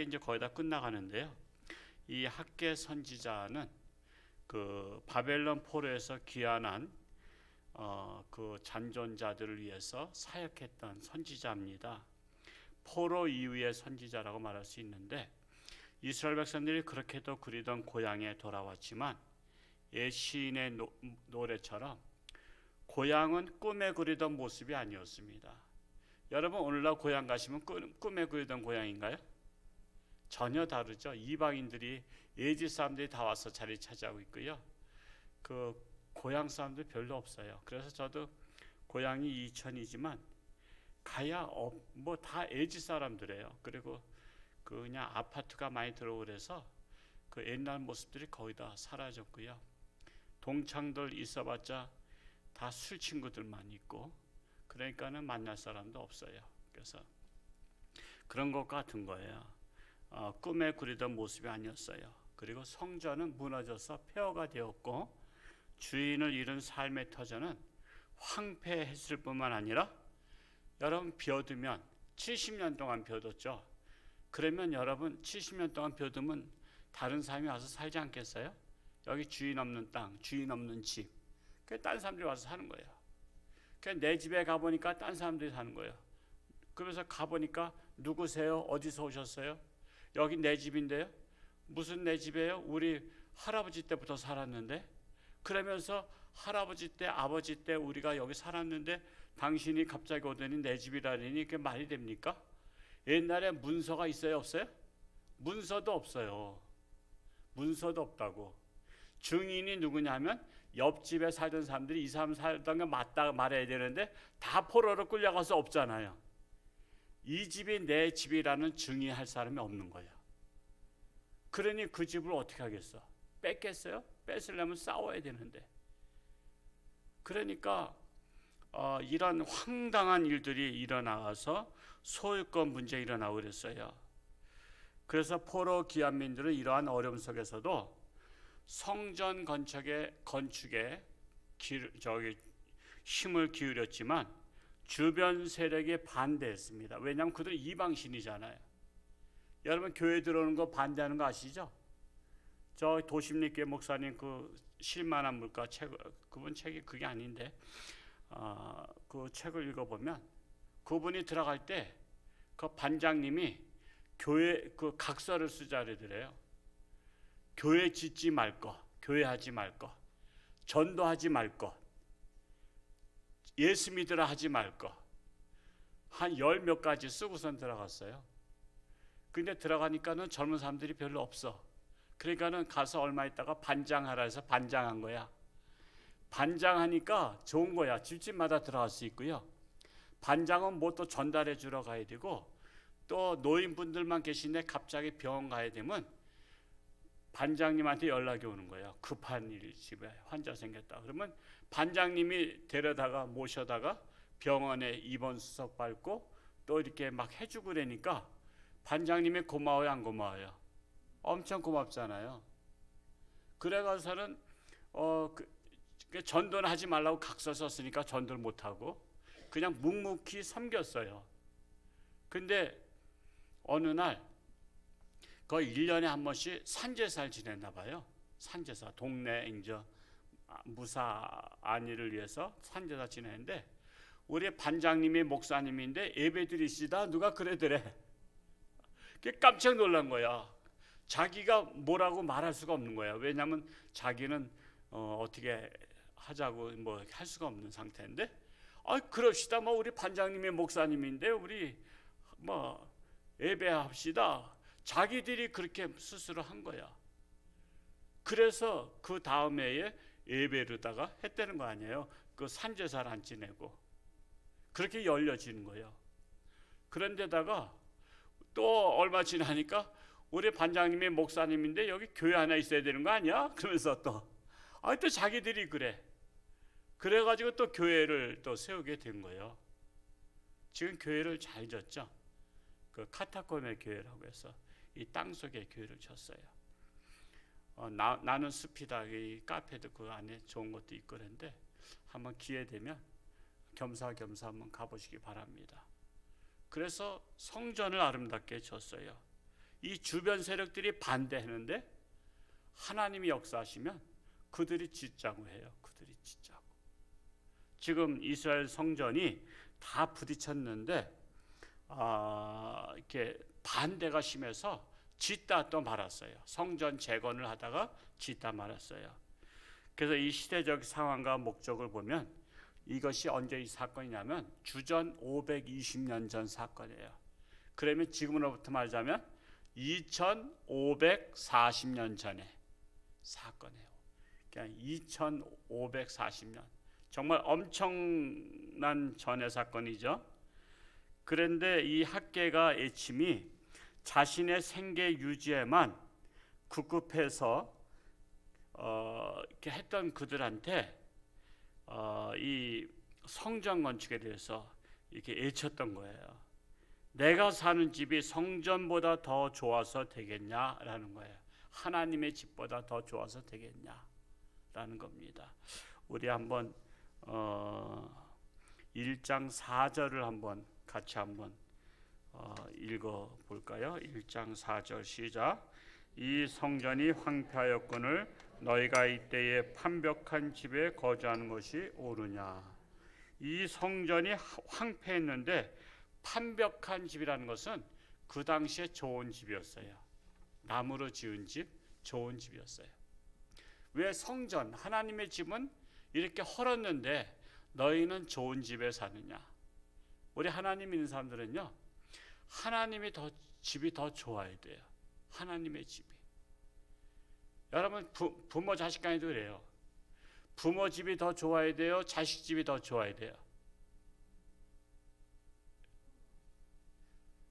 이제 거의 다 끝나가는데요. 이 학개 선지자는 그 바벨론 포로에서 귀환한 그 잔존자들을 위해서 사역했던 선지자입니다. 포로 이후의 선지자라고 말할 수 있는데, 이스라엘 백성들이 그렇게도 그리던 고향에 돌아왔지만 옛 시인의 노래처럼 고향은 꿈에 그리던 모습이 아니었습니다. 여러분, 오늘날 고향 가시면 꿈에 그리던 고향인가요? 전혀 다르죠. 이방인들이, 예지 사람들이 다 와서 자리 차지하고 있고요. 그 고향 사람들 별로 없어요. 그래서 저도 고향이 이천이지만 가야 뭐 다 예지 사람들이에요. 그리고 그냥 아파트가 많이 들어오고 그래서 그 옛날 모습들이 거의 다 사라졌고요. 동창들 있어봤자 다 술 친구들만 있고, 그러니까는 만날 사람도 없어요. 그래서 그런 것 같은 거예요. 꿈에 그리던 모습이 아니었어요. 그리고 성전은 무너져서 폐허가 되었고, 주인을 잃은 삶의 터전은 황폐했을 뿐만 아니라, 여러분 비워두면 70년 동안 비워뒀죠. 그러면 여러분 70년 동안 비워두면 다른 사람이 와서 살지 않겠어요? 여기 주인 없는 땅, 주인 없는 집, 딴 사람들이 와서 사는 거예요. 내 집에 가보니까 딴 사람들이 사는 거예요. 그래서 가보니까 누구세요? 어디서 오셨어요? 여기 내 집인데요. 무슨 내 집이에요? 우리 할아버지 때부터 살았는데. 그러면서 할아버지 때, 아버지 때 우리가 여기 살았는데 당신이 갑자기 오더니 내 집이라니 그게 말이 됩니까? 옛날에 문서가 있어요, 없어요? 문서도 없어요. 문서도 없다고. 증인이 누구냐면 옆집에 살던 사람들이 이 사람 살던 게 맞다 말해야 되는데 다 포로로 끌려가서 없잖아요. 이 집이 내 집이라는 증인할 사람이 없는 거예요. 그러니 그 집을 어떻게 하겠어? 뺏겠어요? 뺏으려면 싸워야 되는데. 그러니까 이런 황당한 일들이 일어나서 소유권 문제 일어나고 그랬어요. 그래서 포로 귀환민들은 이러한 어려움 속에서도 성전 건축에 힘을 기울였지만 주변 세력에 반대했습니다. 왜냐하면 그들은 이방신이잖아요. 여러분 교회 들어오는 거 반대하는 거 아시죠? 저 도심리교회 목사님 그 실만한 물가 책, 그분 책이 그게 아닌데 그 책을 읽어보면 그분이 들어갈 때 그 반장님이 교회 그 각서를 쓰자 그러더래요. 교회 짓지 말 것, 교회 하지 말 것, 전도하지 말 것, 예수 믿으라 하지 말 것, 한 열 몇 가지 쓰고선 들어갔어요. 근데 들어가니까는 젊은 사람들이 별로 없어. 그러니까는 가서 얼마 있다가 반장하라 해서 반장한 거야. 반장하니까 좋은 거야. 집집마다 들어갈 수 있고요. 반장은 뭐 또 전달해 주러 가야 되고, 또 노인분들만 계신데 갑자기 병원 가야 되면 반장님한테 연락이 오는 거예요. 급한 일, 집에 환자 생겼다. 그러면 반장님이 데려다가 모셔다가 병원에 입원 수속 밟고 또 이렇게 막 해주고 그러니까 반장님이 고마워요, 안 고마워요? 엄청 고맙잖아요. 그래가서는 전도는 하지 말라고 각서 썼으니까 전도를 못하고 그냥 묵묵히 섬겼어요. 근데 어느 날 거의 1년에 한 번씩 산제사를 지냈나 봐요. 산제사, 동네 이제 무사 안위를 위해서 산제사 지내는데 우리 반장님이 목사님인데 예배 드리시다 누가 그러더래. 깜짝 놀란 거야. 자기가 뭐라고 말할 수가 없는 거야. 왜냐하면 자기는 어떻게 하자고 뭐 할 수가 없는 상태인데, 그럽시다. 뭐 우리 반장님이 목사님인데 우리 뭐 예배합시다. 자기들이 그렇게 스스로 한 거야. 그래서 그 다음 해에 예배로다가 했다는 거 아니에요. 그 산제사를 안 지내고 그렇게 열려지는 거예요. 그런데다가 또 얼마 지나니까 우리 반장님이 목사님인데 여기 교회 하나 있어야 되는 거 아니야? 그러면서 또 자기들이 그래. 그래가지고 또 교회를 또 세우게 된 거예요. 지금 교회를 잘 졌죠. 그 카타콤의 교회라고 해서 이 땅속에 교회를 졌어요. 나는 숲이다. 이 카페도 그 안에 좋은 것도 있고 그런데 한번 기회 되면 겸사겸사 한번 가보시기 바랍니다. 그래서 성전을 아름답게 졌어요. 이 주변 세력들이 반대하는데 하나님이 역사하시면 그들이 짓자고 해요. 그들이 짓자고. 지금 이스라엘 성전이 다 부딪혔는데 이렇게 반대가 심해서 짓다 또 말았어요. 성전 재건을 하다가 짓다 말았어요. 그래서 이 시대적 상황과 목적을 보면 이것이 언제 이 사건이냐면 주전 520년 전 사건이에요. 그러면 지금으로부터 말하자면 2540년 전의 사건이에요. 그러니까 2540년. 정말 엄청난 전의 사건이죠. 그런데 이 학개가 애침이 자신의 생계 유지에만 급급해서 이렇게 했던 그들한테 이 성전 건축에 대해서 이렇게 애쳤던 거예요. 내가 사는 집이 성전보다 더 좋아서 되겠냐라는 거예요. 하나님의 집보다 더 좋아서 되겠냐라는 겁니다. 우리 한번 1장 4절을 한번 같이 한번 읽어 볼까요? 1장 4절 시작. 이 성전이 황폐하였거늘 너희가 이때에 판벽한 집에 거주하는 것이 옳으냐. 이 성전이 황폐했는데 판벽한 집이라는 것은 그 당시에 좋은 집이었어요. 나무로 지은 집, 좋은 집이었어요. 왜 성전, 하나님의 집은 이렇게 헐었는데 너희는 좋은 집에 사느냐. 우리 하나님 믿는 사람들은요, 하나님이 집이 더 좋아야 돼요. 하나님의 집이. 여러분 부모 자식 간에도 그래요. 부모 집이 더 좋아야 돼요? 자식 집이 더 좋아야 돼요?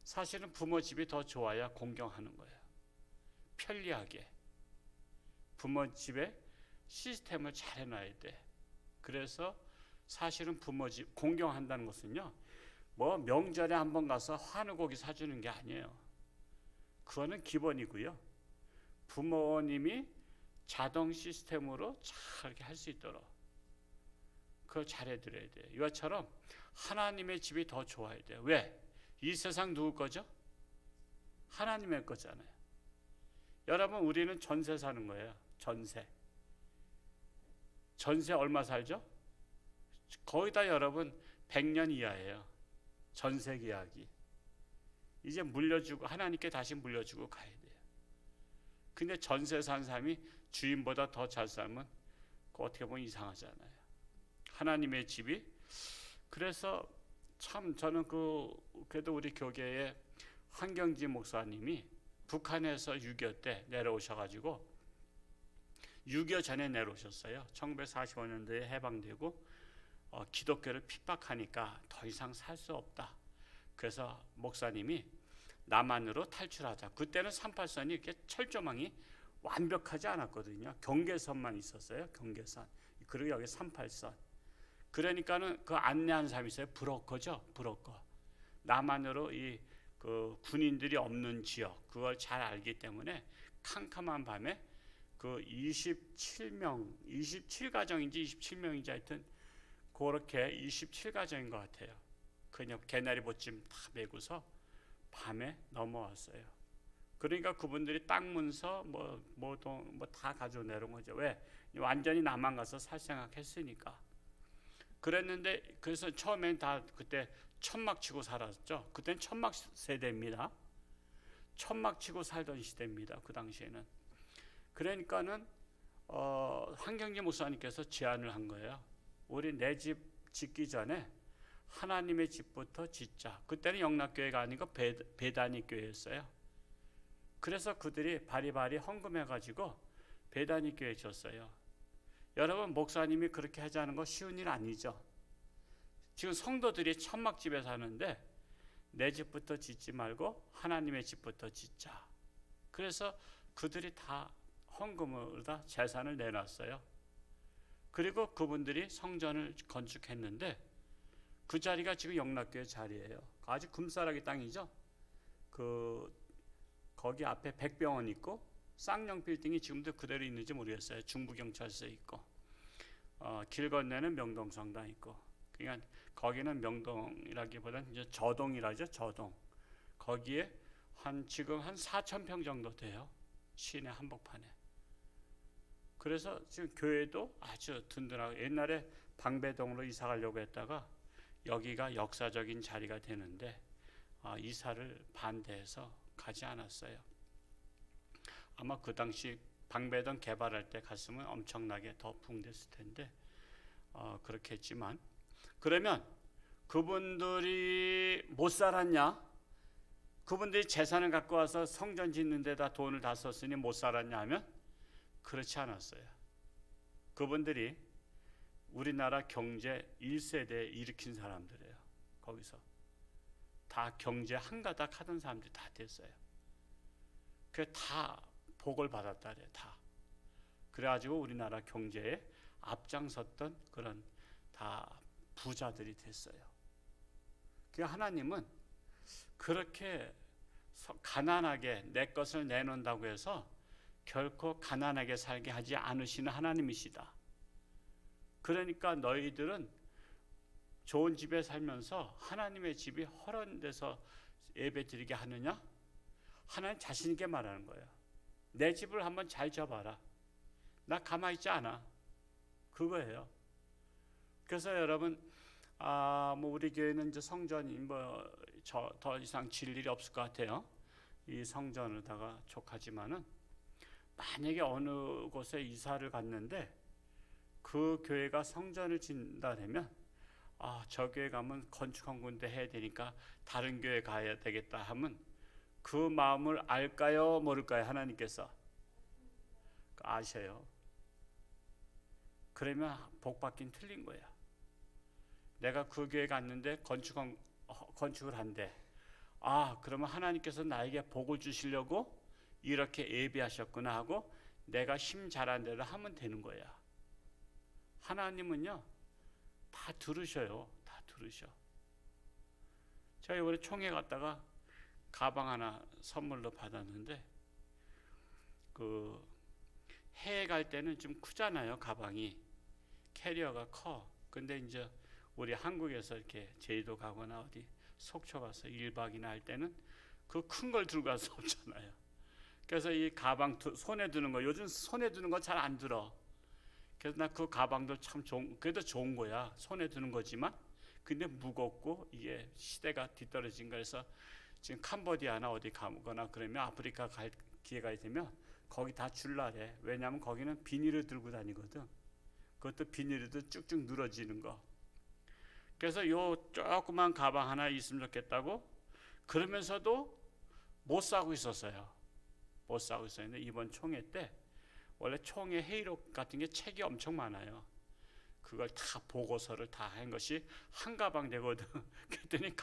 사실은 부모 집이 더 좋아야 공경하는 거예요. 편리하게. 부모 집에 시스템을 잘 해놔야 돼. 그래서 사실은 부모 집 공경한다는 것은요, 뭐 명절에 한번 가서 한우고기 사주는 게 아니에요. 그거는 기본이고요. 부모님이 자동 시스템으로 잘 할 수 있도록 그걸 잘해드려야 돼요. 이것처럼 하나님의 집이 더 좋아야 돼요. 왜? 이 세상 누구 거죠? 하나님의 거잖아요. 여러분 우리는 전세 사는 거예요. 전세. 전세 얼마 살죠? 거의 다 여러분 100년 이하예요. 전세 계약이. 이제 물려주고 하나님께 다시 물려주고 가야 돼요. 근데 전세 산 사람이 주인보다 더 잘 살면 어떻게 보면 이상하잖아요. 하나님의 집이. 그래서 참 저는 그래도 우리 교계의 한경지 목사님이 북한에서 6.25 때 내려오셔가지고 6.25 전에 내려오셨어요. 1945년도에 해방되고 기독교를 핍박하니까 더 이상 살 수 없다. 그래서 목사님이 남한으로 탈출하자. 그때는 38선이 이렇게 철조망이 완벽하지 않았거든요. 경계선만 있었어요. 경계선. 그리고 여기 38선. 그러니까는 그 안내한 사람이 있어요. 브로커죠. 브로커. 남한으로 그 군인들이 없는 지역, 그걸 잘 알기 때문에 캄캄한 밤에 그 27가정인지 27명인지 하여튼 그렇게 27가정인 것 같아요. 그냥 개나리 보찜 다 메고서 밤에 넘어왔어요. 그러니까 그분들이 땅 문서 뭐 다 가지고 내려온 거죠. 왜? 완전히 남한 가서 살 생각했으니까. 그랬는데 그래서 처음엔 다 그때 천막 치고 살았죠. 그때는 천막 세대입니다. 천막 치고 살던 시대입니다. 그 당시에는. 그러니까는 한경지 목사님께서 제안을 한 거예요. 우리 내 집 짓기 전에 하나님의 집부터 짓자. 그때는 영락교회가 아니고 배다니 교회였어요. 그래서 그들이 바리바리 헌금해가지고 배다니 교회에 줬어요. 여러분 목사님이 그렇게 하자는 거 쉬운 일 아니죠. 지금 성도들이 천막집에 사는데 내 집부터 짓지 말고 하나님의 집부터 짓자. 그래서 그들이 다 헌금으로 다 재산을 내놨어요. 그리고 그분들이 성전을 건축했는데 그 자리가 지금 영락교회 자리예요. 아주 금싸라기 땅이죠. 거기 앞에 백병원 있고 쌍용 빌딩이 지금도 그대로 있는지 모르겠어요. 중부경찰서 있고 길 건너는 명동성당 있고. 그러니까 거기는 명동이라기보다는 이제 저동이라죠. 저동. 거기에 지금 한 4천 평 정도 돼요. 시내 한복판에. 그래서 지금 교회도 아주 든든하고, 옛날에 방배동으로 이사 가려고 했다가 여기가 역사적인 자리가 되는데 이사를 반대해서 가지 않았어요. 아마 그 당시 방배동 개발할 때 갔으면 엄청나게 더 붕댔을 텐데 그렇게 했지만, 그러면 그분들이 못 살았냐? 그분들이 재산을 갖고 와서 성전 짓는 데다 돈을 다 썼으니 못 살았냐 하면 그렇지 않았어요. 그분들이 우리나라 경제 1세대 일으킨 사람들이에요. 거기서 다 경제 한가닥 하던 사람들이 다 됐어요. 그 다 복을 받았다 그래요. 다. 그래가지고 우리나라 경제에 앞장섰던 그런 다 부자들이 됐어요. 그 하나님은 그렇게 가난하게 내 것을 내놓는다고 해서 결코 가난하게 살게 하지 않으시는 하나님이시다. 그러니까 너희들은 좋은 집에 살면서 하나님의 집이 허런 데서 예배 드리게 하느냐? 하나님 자신 있게 말하는 거예요. 내 집을 한번 잘 져봐라. 나 가만히 있지 않아. 그거예요. 그래서 여러분, 뭐 우리 교회는 이제 성전이 더 이상 질 일이 없을 것 같아요. 이 성전에다가 족하지만은, 만약에 어느 곳에 이사를 갔는데 그 교회가 성전을 짓는다면 저 교회 가면 건축 한 군데 해야 되니까 다른 교회 가야 되겠다 하면 그 마음을 알까요, 모를까요? 하나님께서 아셔요. 그러면 복 받긴 틀린 거야. 내가 그 교회 갔는데 건축을 한대. 그러면 하나님께서 나에게 복을 주시려고 이렇게 예비하셨구나 하고 내가 힘 잘한 대로 하면 되는 거야. 하나님은요 다 들으셔요. 다 들으셔. 제가 이번에 총회 갔다가 가방 하나 선물로 받았는데, 그 해외 갈 때는 좀 크잖아요. 가방이 캐리어가 커. 근데 이제 우리 한국에서 이렇게 제주도 가거나 어디 속초 가서 1박이나 할 때는 그 큰 걸 들고 갈 수 없잖아요. 그래서 이 가방 손에 드는 거, 요즘 손에 드는 거 잘 안 들어. 그래서 나 그 가방도 참 그래도 좋은 거야. 손에 드는 거지만 근데 무겁고 이게 시대가 뒤떨어진 거라서 지금 캄보디아나 어디 가거나 그러면 아프리카 갈 기회가 되면 거기 다 줄라래. 왜냐하면 거기는 비닐을 들고 다니거든. 그것도 비닐에도 쭉쭉 늘어지는 거. 그래서 요 조그만 가방 하나 있으면 좋겠다고 그러면서도 못 사고 있었어요. 못 사고 있었는데 이번 총회 때 원래 총회 회의록 같은 게 책이 엄청 많아요. 그걸 다 보고서를 다 한 것이 한 가방 되거든. 그랬더니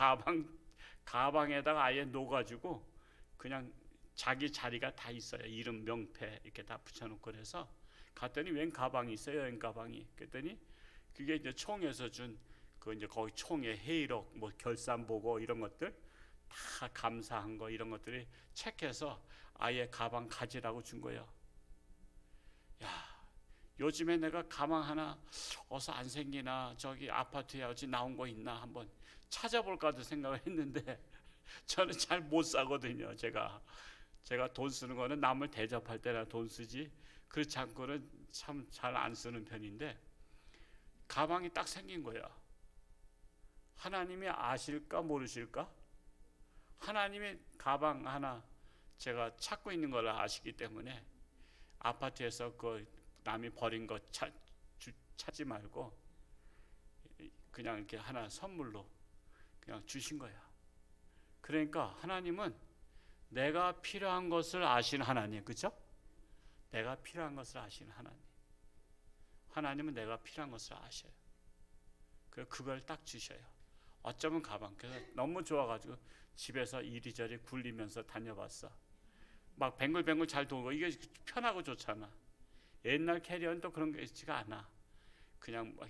가방에다가 아예 놓아가지고 그냥 자기 자리가 다 있어요. 이름, 명패 이렇게 다 붙여놓고 그래서 갔더니 웬 가방이 있어요. 여행 가방이. 그랬더니 그게 이제 총회에서 준 그 이제 거기 총회 회의록, 뭐 결산 보고 이런 것들 다 감사한 거 이런 것들이 책해서 아예 가방 가지라고 준 거예요. 야, 요즘에 내가 가방 하나 어서 안 생기나 저기 아파트에 어디 나온 거 있나 한번 찾아볼까도 생각을 했는데 저는 잘 못 사거든요. 제가 돈 쓰는 거는 남을 대접할 때나 돈 쓰지 그렇지 않고는 참 잘 안 쓰는 편인데 가방이 딱 생긴 거야. 하나님이 아실까 모르실까? 하나님이 가방 하나 제가 찾고 있는 걸 아시기 때문에 아파트에서 그 남이 버린 거 찾지 말고 그냥 이렇게 하나 선물로 그냥 주신 거야. 그러니까 하나님은 내가 필요한 것을 아시는 하나님, 그렇죠? 내가 필요한 것을 아시는 하나님. 하나님은 내가 필요한 것을 아셔요. 그걸 딱 주셔요. 어쩌면 가방. 그래서 너무 좋아가지고 집에서 이리저리 굴리면서 다녀봤어. 막 뱅글뱅글 잘 돌고 이게 편하고 좋잖아. 옛날 캐리어는 또 그런 게 있지가 않아. 그냥 막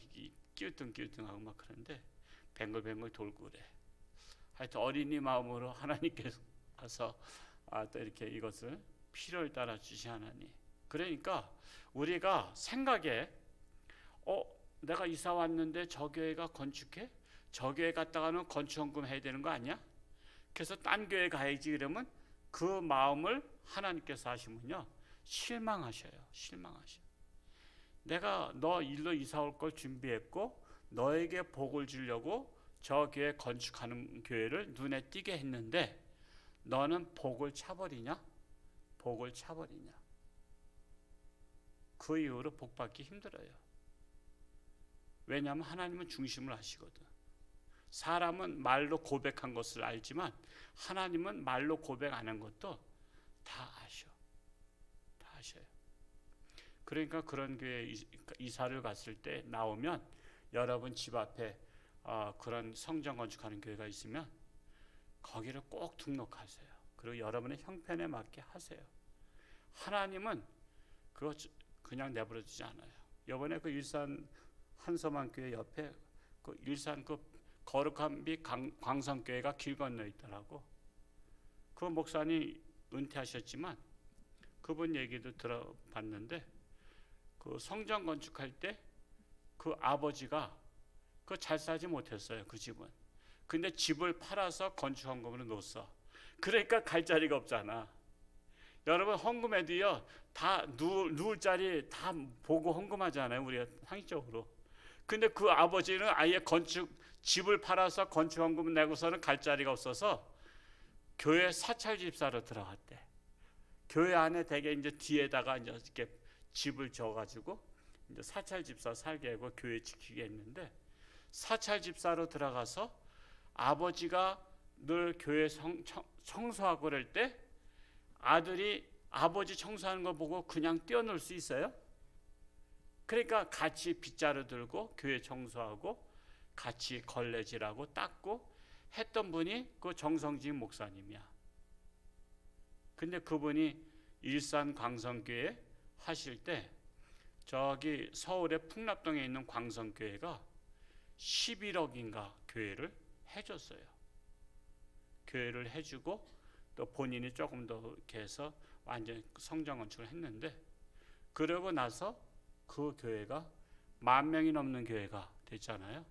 끼우뚱끼우뚱하고 막 그런데 뱅글뱅글 돌고 그래. 하여튼 어린이 마음으로 하나님께서 또 이렇게 이것을 필요를 따라 주신 하나님. 그러니까 우리가 생각에 내가 이사 왔는데 저 교회가 건축해? 저 교회 갔다가는 건축원금 해야 되는 거 아니야? 그래서 딴 교회 가야지 그러면 그 마음을 하나님께서 하시면요, 실망하셔요. 실망하셔요. 내가 너 일로 이사 올 걸 준비했고 너에게 복을 주려고 저 교회 건축하는 교회를 눈에 띄게 했는데 너는 복을 차버리냐? 복을 차버리냐? 그 이후로 복 받기 힘들어요. 왜냐하면 하나님은 중심을 아시거든. 사람은 말로 고백한 것을 알지만 하나님은 말로 고백 안 한 것도 다 아셔. 다 아셔요. 그러니까 그런 교회 이사를 갔을 때 나오면 여러분 집 앞에 그런 성전 건축하는 교회가 있으면 거기를 꼭 등록하세요. 그리고 여러분의 형편에 맞게 하세요. 하나님은 그거 그냥 내버려 두지 않아요. 이번에 그 일산 한서만 교회 옆에 그 일산 그 거룩한 빛 광성교회가 길 건너 있더라고. 그 목사님 은퇴하셨지만 그분 얘기도 들어봤는데 그 성전 건축할 때 그 아버지가 그 잘 살지 못했어요. 그 집은. 근데 집을 팔아서 건축헌금으로 놓았어. 그러니까 갈 자리가 없잖아. 여러분 헌금에도요 다 누울 자리 다 보고 헌금하잖아요. 우리가 상식적으로. 근데 그 아버지는 아예 집을 팔아서 건축헌금 내고서는 갈 자리가 없어서 교회 사찰 집사로 들어갔대. 교회 안에 되게 이제 뒤에다가 이제 이렇게 집을 져가지고 이제 사찰 집사 살게 하고 교회 지키게 했는데 사찰 집사로 들어가서 아버지가 늘 교회 청소하고 그럴 때 아들이 아버지 청소하는 거 보고 그냥 뛰어놀 수 있어요? 그러니까 같이 빗자루 들고 교회 청소하고 같이 걸레질하고 닦고 했던 분이 그 정성진 목사님이야. 근데 그분이 일산 광성교회 하실 때 저기 서울의 풍납동에 있는 광성교회가 11억인가 교회를 해줬어요. 교회를 해주고 또 본인이 조금 더 이렇게 해서 완전 성전 건축을 했는데 그러고 나서 그 교회가 10,000명이 넘는 교회가 됐잖아요.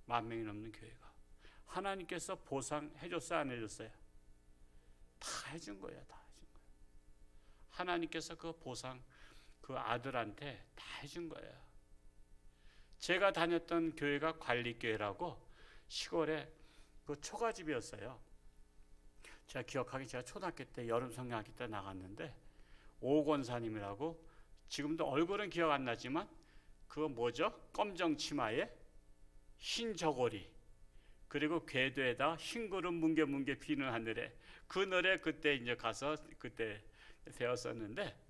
10,000명이 넘는 교회가. 하나님께서 보상해줬어요? 안 해줬어요? 다 해준 거예요. 다 해준 거예요. 하나님께서 그 보상 그 아들한테 다 해준 거예요. 제가 다녔던 교회가 관리교회라고 시골에 그 초가집이었어요. 제가 기억하기 제가 초등학교 때 여름 성경학기 때 나갔는데 오권사님이라고 지금도 얼굴은 기억 안 나지만 그거 뭐죠? 검정 치마에 흰 저고리 그리고 궤도에다 흰 구름 뭉게뭉게 비는 하늘에 그 노래 그때 이제 가서 그때 배웠었는데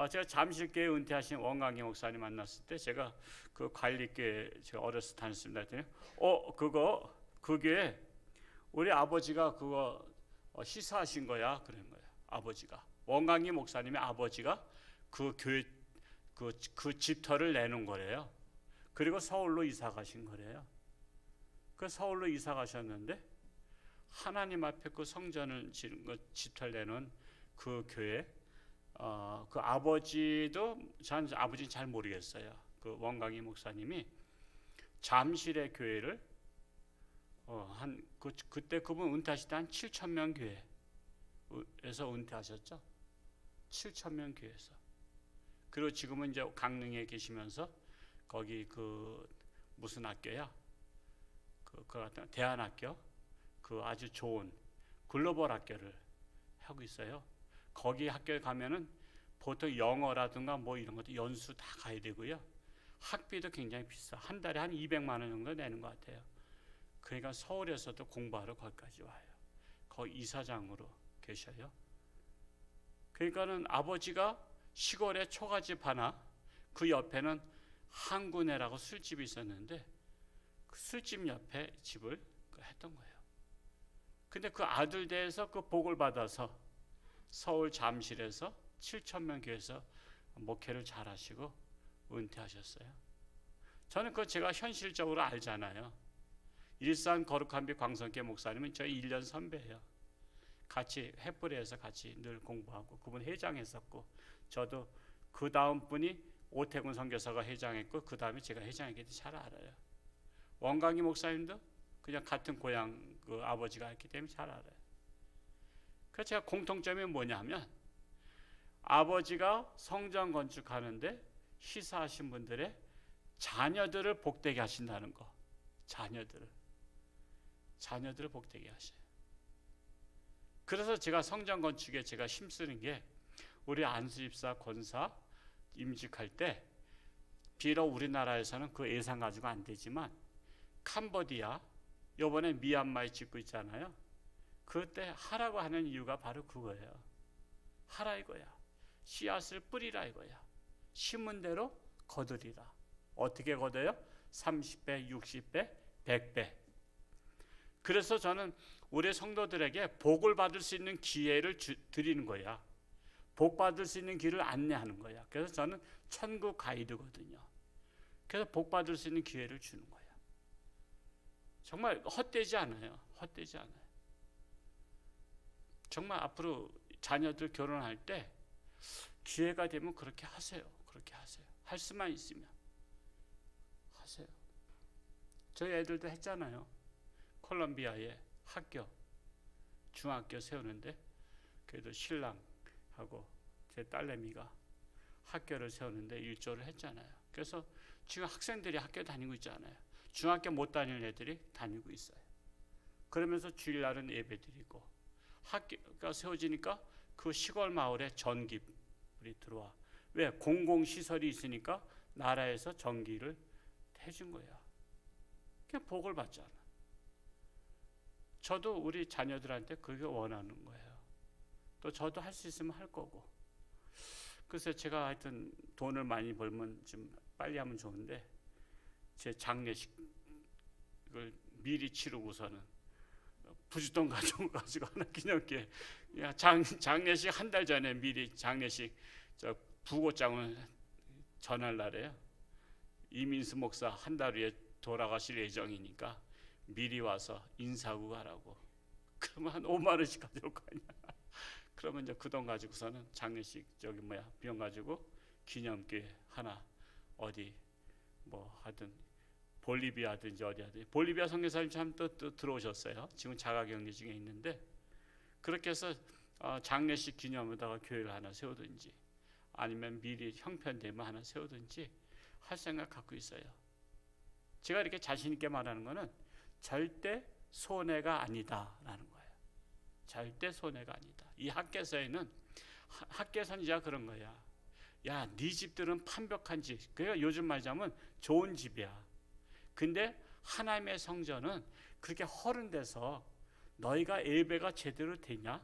제가 잠실교회 은퇴하신 원광기 목사님 만났을 때 제가 그 관리교회 제가 어렸을 때 다녔습니다 했더니 그거 그 교회 우리 아버지가 그거 시사하신 거야 그런 거예요. 아버지가 원광기 목사님의 아버지가 그 교회 그 집터를 내놓은 거래요. 그리고 서울로 이사 가신 거래요. 그 서울로 이사 가셨는데 하나님 앞에 그 성전을 지은 거 집터를 내놓은 그 교회 그 아버지도 아버지는 잘 모르겠어요. 그 원광희 목사님이 잠실의 교회를 그때 그분 은퇴하실 때 한 7,000명 교회에서 은퇴하셨죠. 7,000명 교회에서. 그리고 지금은 이제 강릉에 계시면서 거기 그 무슨 학교야? 그 대안학교 그 아주 좋은 글로벌 학교를 하고 있어요. 거기 학교에 가면은 보통 영어라든가 뭐 이런 것도 연수 다 가야 되고요. 학비도 굉장히 비싸. 한 달에 한 200만 원 정도 내는 것 같아요. 그러니까 서울에서도 공부하러 거기까지 와요. 거기 이사장으로 계셔요. 그러니까는 아버지가 시골에 초가집 하나 그 옆에는 한군회라고 술집이 있었는데 그 술집 옆에 집을 했던 거예요. 근데 그 아들 대에서 그 복을 받아서 서울 잠실에서 7,000명 교회에서 목회를 잘 하시고 은퇴하셨어요. 저는 그거 제가 현실적으로 알잖아요. 일산 거룩한 빛 광성교회 목사님은 저희 1년 선배예요. 같이 햇불에서 같이 늘 공부하고 그분 회장했었고 저도 그 다음 분이 오태군 선교사가 회장했고 그 다음에 제가 회장했기 때문에 잘 알아요. 원광희 목사님도 그냥 같은 고향 그 아버지가 했기 때문에 잘 알아요. 그래서 제가 공통점이 뭐냐면 아버지가 성전 건축하는데 시사하신 분들의 자녀들을 복되게 하신다는 거. 자녀들을 복되게 하셔요. 그래서 제가 성전 건축에 제가 힘쓰는 게 우리 안수집사 권사 임직할 때 비록 우리나라에서는 그 예산 가지고 안 되지만 캄보디아 요번에 미얀마에 짓고 있잖아요. 그때 하라고 하는 이유가 바로 그거예요. 하라 이거야. 씨앗을 뿌리라 이거야. 심은 대로 거두리라. 어떻게 거둬요? 30배, 60배, 100배. 그래서 저는 우리 성도들에게 복을 받을 수 있는 기회를 드리는 거야. 복 받을 수 있는 길을 안내하는 거야. 그래서 저는 천국 가이드거든요. 그래서 복 받을 수 있는 기회를 주는 거야. 정말 헛되지 않아요. 헛되지 않아요. 정말 앞으로 자녀들 결혼할 때 기회가 되면 그렇게 하세요. 그렇게 하세요. 할 수만 있으면 하세요. 저희 애들도 했잖아요. 콜롬비아에 학교, 중학교 세우는데 그래도 신랑하고 제 딸내미가 학교를 세우는데 일조를 했잖아요. 그래서 지금 학생들이 학교 다니고 있잖아요. 중학교 못 다니는 애들이 다니고 있어요. 그러면서 주일날은 예배 드리고 학교가 세워지니까 그 시골 마을에 전기불이 들어와. 왜? 공공시설이 있으니까 나라에서 전기를 해준 거야. 그냥 복을 받잖아. 저도 우리 자녀들한테 그게 원하는 거예요. 또 저도 할 수 있으면 할 거고. 그래서 제가 하여튼 돈을 많이 벌면 좀 빨리 하면 좋은데 제 장례식을 미리 치르고서는 부주돈 가지고 하나 기념기에 장례식 한 달 전에 미리 장례식 저 부고장을 전할 날에요. 이민수 목사 한 달 후에 돌아가실 예정이니까 미리 와서 인사하고 가라고. 그러면 한 5만 원씩 가져올 거 아니야. 그러면 이제 그 돈 가지고서는 장례식 비용 가지고 기념기 하나 어디 뭐 하든 볼리비아든지 어디 하든 볼리비아 선교사님 참 또 들어오셨어요. 지금 자가격리 중에 있는데 그렇게 해서 장례식 기념에다가 교회를 하나 세우든지 아니면 미리 형편되면 하나 세우든지 할 생각 갖고 있어요. 제가 이렇게 자신 있게 말하는 거는 절대 손해가 아니다라는 거예요. 절대 손해가 아니다. 이 학개서에는 학개 선지자 그런 거야. 야, 네 집들은 판벽한 집. 그러니까 요즘 말하자면 좋은 집이야. 근데 하나님의 성전은 그렇게 허름돼서 너희가 예배가 제대로 되냐?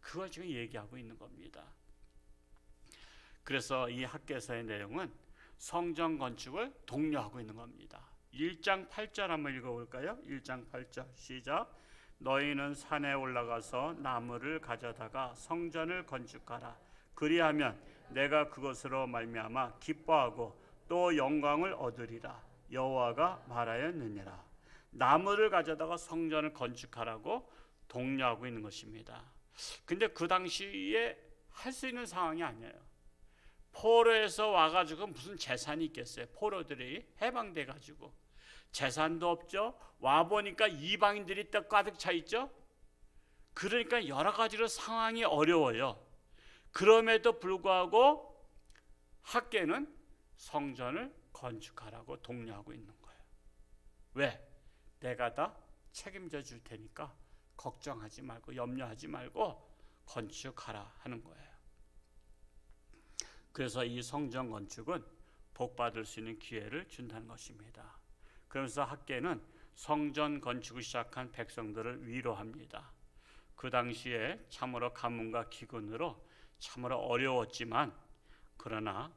그걸 지금 얘기하고 있는 겁니다. 그래서 이 학개서의 내용은 성전 건축을 독려하고 있는 겁니다. 1장 8절 한번 읽어볼까요? 1장 8절 시작. 너희는 산에 올라가서 나무를 가져다가 성전을 건축하라. 그리하면 내가 그것으로 말미암아 기뻐하고 또 영광을 얻으리라. 여호와가 말하였느니라. 나무를 가져다가 성전을 건축하라고 독려하고 있는 것입니다. 근데 그 당시에 할 수 있는 상황이 아니에요. 포로에서 와가지고 무슨 재산이 있겠어요? 포로들이 해방돼가지고 재산도 없죠. 와보니까 이방인들이 딱 가득 차 있죠. 그러니까 여러 가지로 상황이 어려워요. 그럼에도 불구하고 학개는 성전을 건축하라고 독려하고 있는 거예요. 왜? 내가 다 책임져 줄 테니까 걱정하지 말고 염려하지 말고 건축하라 하는 거예요. 그래서 이 성전 건축은 복 받을 수 있는 기회를 준다는 것입니다. 그러면서 학개는 성전 건축을 시작한 백성들을 위로합니다. 그 당시에 참으로 가뭄과 기근으로 참으로 어려웠지만 그러나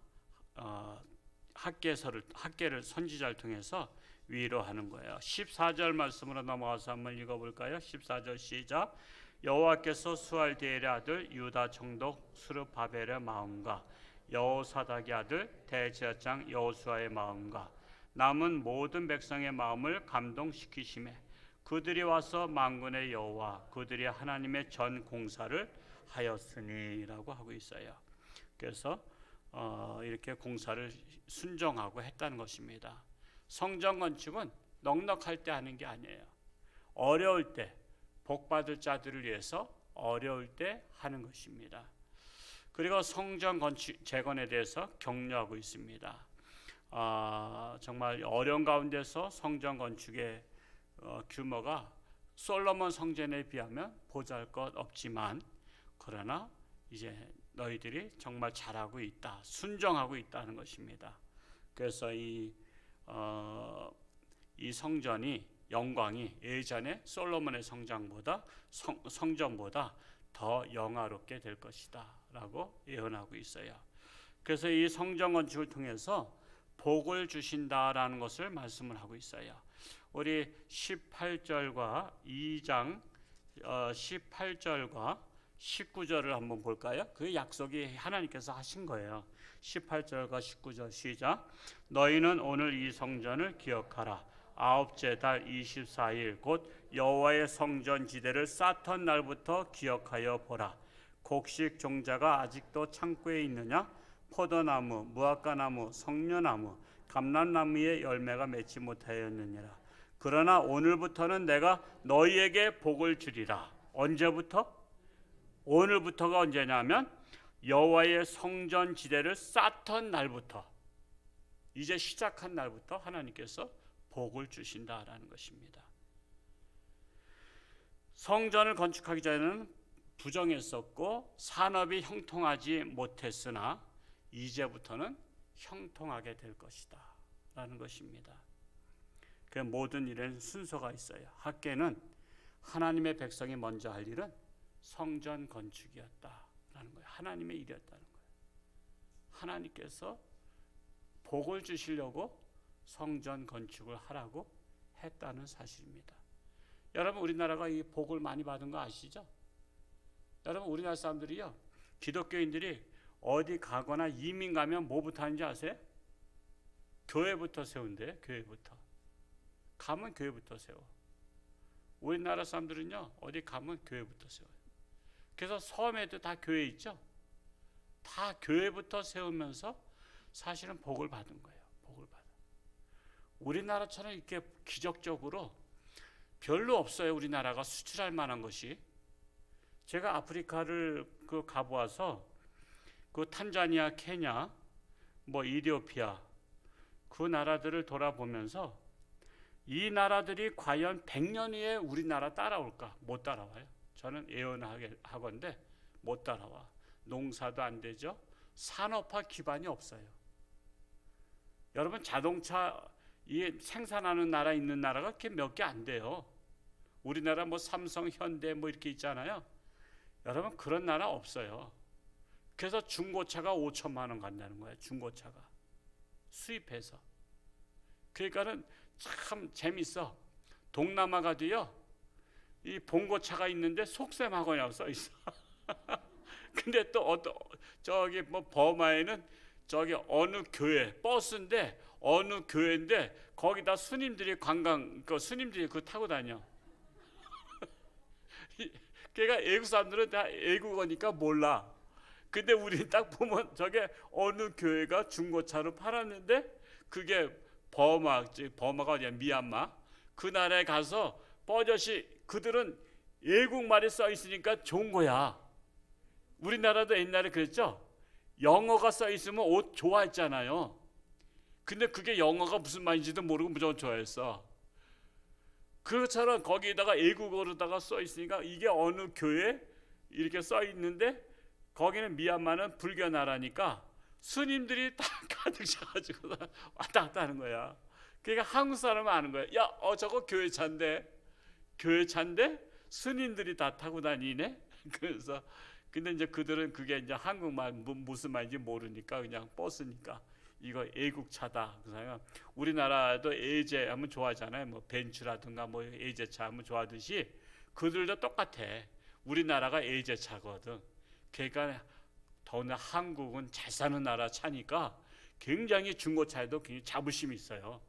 학개를 선지자를 통해서 위로하는 거예요. 14절 말씀으로 넘어가서 한번 읽어볼까요? 14절 시작. 여호와께서 수알디엘의 아들 유다 총독 스룹바벨의 마음과 여호사닥의 아들 대제사장 여호수아의 마음과 남은 모든 백성의 마음을 감동시키시매 그들이 와서 만군의 여호와 그들이 하나님의 전 공사를 하였으니라고 하고 있어요. 그래서 이렇게 공사를 순종하고 했다는 것입니다. 성전 건축은 넉넉할 때 하는 게 아니에요. 어려울 때 복 받을 자들을 위해서 어려울 때 하는 것입니다. 그리고 성전 건축 재건에 대해서 격려하고 있습니다. 정말 어려운 가운데서 성전 건축의 규모가 솔로몬 성전에 비하면 보잘것 없지만, 그러나 이제 너희들이 정말 잘하고 있다, 순종하고 있다는 것입니다. 그래서 이 성전이 영광이 예전에 솔로몬의 성전보다 더 영화롭게 될 것이다 라고 예언하고 있어요. 그래서 이 성전 건축을 통해서 복을 주신다라는 것을 말씀을 하고 있어요. 우리 18절과 2장 18절과 19절을 한번 볼까요? 그 약속이 하나님께서 하신 거예요. 18절과 19절 시작. 너희는 오늘 이 성전을 기억하라. 아홉째 달 24일 곧 여호와의 성전 지대를 쌓던 날부터 기억하여 보라. 곡식 종자가 아직도 창고에 있느냐? 포도나무, 무화과나무, 성려나무, 감람나무의 열매가 맺지 못하였느니라. 그러나 오늘부터는 내가 너희에게 복을 주리라. 언제부터? 오늘부터가 언제냐면 여호와의 성전 지대를 쌓던 날부터, 이제 시작한 날부터 하나님께서 복을 주신다라는 것입니다. 성전을 건축하기 전에는 부정했었고 산업이 형통하지 못했으나 이제부터는 형통하게 될 것이다 라는 것입니다. 그 모든 일에는 순서가 있어요. 학계는 하나님의 백성이 먼저 할 일은 성전 건축이었다라는 거예요. 하나님의 일이었다는 거예요. 하나님께서 복을 주시려고 성전 건축을 하라고 했다는 사실입니다. 여러분, 우리나라가 이 복을 많이 받은 거 아시죠? 여러분, 우리나라 사람들이요, 기독교인들이 어디 가거나 이민 가면 뭐부터 하는지 아세요? 교회부터 세운대요. 교회부터 가면 교회부터 세워. 우리나라 사람들은요, 어디 가면 교회부터 세워요. 그래서 섬에도 다 교회 있죠? 다 교회부터 세우면서 사실은 복을 받은 거예요. 복을 받아. 우리나라처럼 이렇게 기적적으로 별로 없어요. 우리나라가 수출할 만한 것이. 제가 아프리카를 가보아서 그 탄자니아, 케냐, 이디오피아 그 나라들을 돌아보면서 이 나라들이 과연 100년 후에 우리나라 따라올까? 못 따라와요. 저는 예언하건대 못 따라와. 농사도 안 되죠. 산업화 기반이 없어요. 여러분, 자동차 생산하는 나라 있는 나라가 이렇게 몇 개 안 돼요. 우리나라 삼성, 현대 이렇게 있잖아요. 여러분, 그런 나라 없어요. 그래서 중고차가 5천만 원 간다는 거예요. 중고차가 수입해서. 그러니까는 참 재밌어. 동남아 가도요, 이 봉고차가 있는데 속셈학원이라고 써 있어. 근데 또 저기 버마에는 저기 어느 교회 버스인데, 어느 교회인데 거기다 스님들이 스님들이 그거 타고 다녀. 그러니까 외국 사람들은 다 외국어니까 몰라. 근데 우리 딱 보면 저게 어느 교회가 중고차로 팔았는데, 그게 버마가 어디야? 미얀마. 그 나라에 가서 버젓이, 그들은 외국말이 써 있으니까 좋은 거야. 우리나라도 옛날에 그랬죠. 영어가 써 있으면 옷 좋아했잖아요. 근데 그게 영어가 무슨 말인지도 모르고 무조건 좋아했어. 그것처럼 거기에다가 외국어로다가 써 있으니까 이게 어느 교회 이렇게 써 있는데, 거기는 미얀마는 불교 나라니까 스님들이 다 가득 차가지고 왔다 갔다 하는 거야. 그러니까 한국 사람은 아는 거야. 야, 저거 교회 차인데 스님들이 다 타고 다니네. 그래서 근데 이제 그들은 그게 이제 한국말 무슨 말인지 모르니까 그냥 버스니까 이거 애국차다. 그래서 우리나라도 예제 하면 좋아하잖아요. 벤츠라든가 예제차 하면 좋아하듯이 그들도 똑같아. 우리나라가 예제차거든. 그러니까 더구나 한국은 잘 사는 나라 차니까 굉장히 중고차에도 굉장히 자부심이 있어요.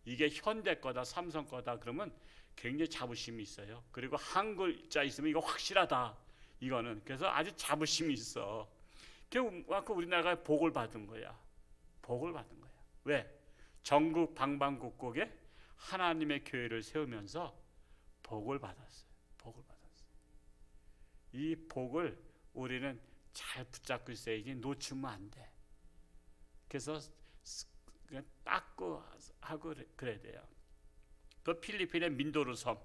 이게 현대 거다, 삼성 거다 그러면 굉장히 자부심이 있어요. 그리고 한글자 있으면 이거 확실하다. 이거는 그래서 아주 자부심이 있어. 그래서 우리나라가 복을 받은 거야. 복을 받은 거야. 왜? 전국 방방곡곡에 하나님의 교회를 세우면서 복을 받았어요. 복을 받았어요. 이 복을 우리는 잘 붙잡고 있어야지 놓치면 안 돼. 그래서 그냥 닦고 하고 그래야 돼요. 그 필리핀의 민도르 섬,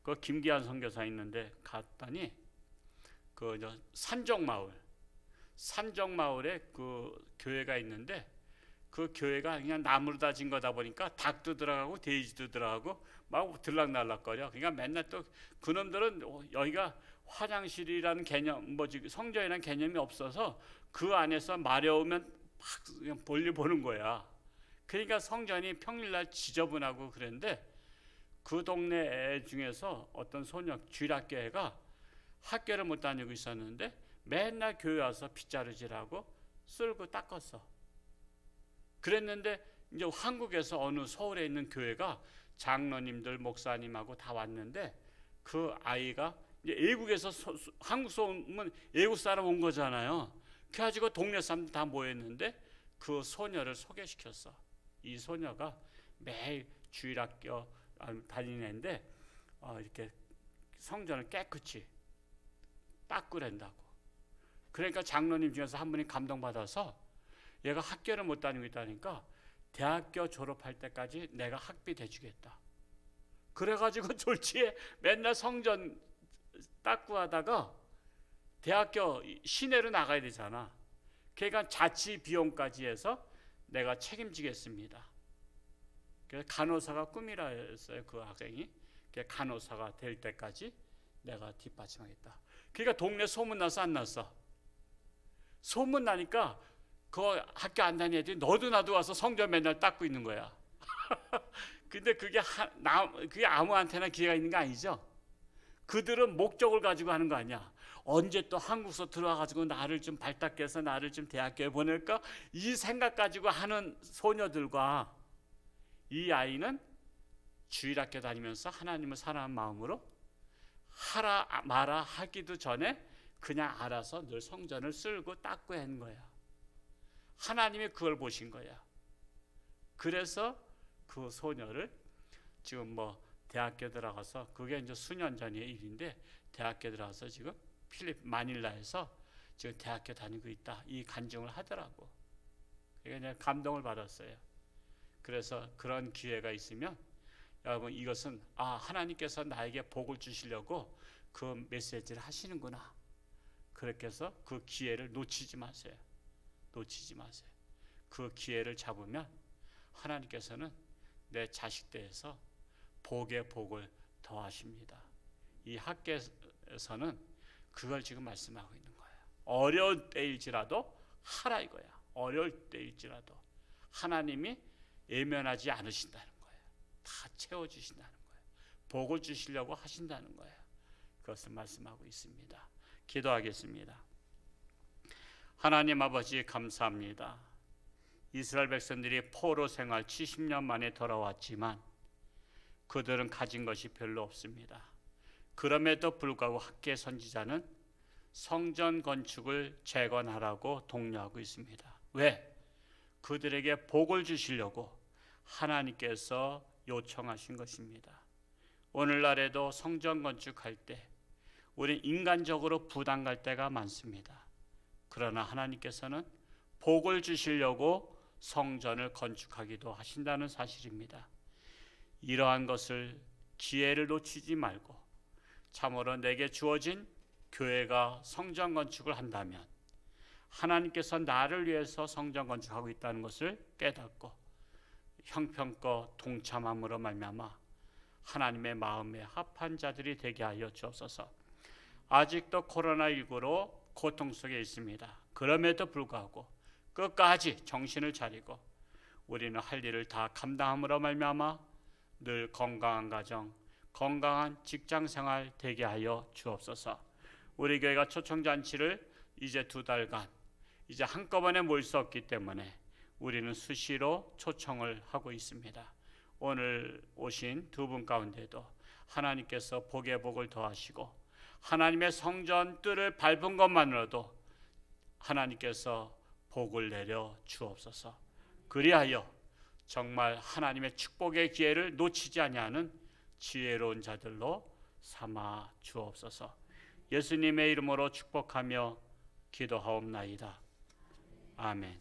그 김기한 선교사 있는데 갔더니 그 산적마을에 그 교회가 있는데 그 교회가 그냥 나무로 다진 거다 보니까 닭도 들어가고 돼지도 들어가고 막 들락날락거려. 그러니까 맨날 또 그놈들은 여기가 화장실이라는 개념, 뭐지 성전이라는 개념이 없어서 그 안에서 마려우면 막 그냥 볼일 보는 거야. 그러니까 성전이 평일날 지저분하고 그랬는데 그 동네 애 중에서 어떤 소녀 주일학교 애가 학교를 못 다니고 있었는데 맨날 교회 와서 빗자루질하고 쓸고 닦았어. 그랬는데 이제 한국에서 어느 서울에 있는 교회가 장로님들 목사님하고 다 왔는데 그 아이가 이제 외국에서 한국서 오면 외국 사람 온 거잖아요. 그래가지고 동네 사람들 다 모였는데 그 소녀를 소개시켰어. 이 소녀가 매일 주일학교 다니는데 이렇게 성전을 깨끗이 닦으란다고. 그러니까 장로님 중에서 한 분이 감동받아서 얘가 학교를 못 다니고 있다니까 대학교 졸업할 때까지 내가 학비 대주겠다. 그래가지고 졸지에 맨날 성전 닦고 하다가 대학교 시내로 나가야 되잖아. 그러니까 자치 비용까지 해서 내가 책임지겠습니다. 그래서 간호사가 꿈이라 했어요. 그 학생이. 간호사가 될 때까지 내가 뒷받침하겠다. 그러니까 동네 소문나서 안 났어. 소문나니까 그 학교 안 다니는 애들이 너도 나도 와서 성전 맨날 닦고 있는 거야. 근데 그게 아무한테나 기회가 있는 거 아니죠. 그들은 목적을 가지고 하는 거 아니야. 언제 또 한국서 들어와가지고 나를 좀 발닦게 해서 나를 좀 대학교에 보낼까? 이 생각 가지고 하는 소녀들과 이 아이는 주일학교 다니면서 하나님을 사랑하는 마음으로 하라 마라 하기도 전에 그냥 알아서 늘 성전을 쓸고 닦고 하는 거야. 하나님이 그걸 보신 거야. 그래서 그 소녀를 지금 뭐 대학교 들어가서 그게 이제 수년 전의 일인데 대학교 들어가서 지금 마닐라에서 지금 대학교 다니고 있다. 이 간증을 하더라고. 그러니까 내가 감동을 받았어요. 그래서 그런 기회가 있으면 여러분 이것은 하나님께서 나에게 복을 주시려고 그 메시지를 하시는구나. 그렇게 해서 그 기회를 놓치지 마세요. 놓치지 마세요. 그 기회를 잡으면 하나님께서는 내 자식 대해서 복의 복을 더하십니다. 이 학계에서는 그걸 지금 말씀하고 있는 거예요. 어려울 때일지라도 하라 이거야. 어려울 때일지라도 하나님이 외면하지 않으신다는 거예요. 다 채워주신다는 거예요. 복을 주시려고 하신다는 거예요. 그것을 말씀하고 있습니다. 기도하겠습니다. 하나님 아버지 감사합니다. 이스라엘 백성들이 포로 생활 70년 만에 돌아왔지만 그들은 가진 것이 별로 없습니다. 그럼에도 불구하고 학계 선지자는 성전 건축을 재건하라고 독려하고 있습니다. 왜? 그들에게 복을 주시려고 하나님께서 요청하신 것입니다. 오늘날에도 성전 건축할 때 우리 인간적으로 부담 갈 때가 많습니다. 그러나 하나님께서는 복을 주시려고 성전을 건축하기도 하신다는 사실입니다. 이러한 것을 기회를 놓치지 말고 참으로 내게 주어진 교회가 성전 건축을 한다면 하나님께서 나를 위해서 성전 건축하고 있다는 것을 깨닫고 형편껏 동참함으로 말미암아 하나님의 마음에 합한 자들이 되게 하여 주옵소서. 아직도 코로나19로 고통 속에 있습니다. 그럼에도 불구하고 끝까지 정신을 차리고 우리는 할 일을 다 감당함으로 말미암아 늘 건강한 가정, 건강한 직장생활 되게 하여 주옵소서. 우리 교회가 초청잔치를 이제 2달간 이제 한꺼번에 모일 수 없기 때문에 우리는 수시로 초청을 하고 있습니다. 오늘 오신 두 분 가운데도 하나님께서 복의 복을 더하시고 하나님의 성전 뜰을 밟은 것만으로도 하나님께서 복을 내려 주옵소서. 그리하여 정말 하나님의 축복의 기회를 놓치지 아니하는 지혜로운 자들로 삼아 주옵소서. 예수님의 이름으로 축복하며 기도하옵나이다. 아멘.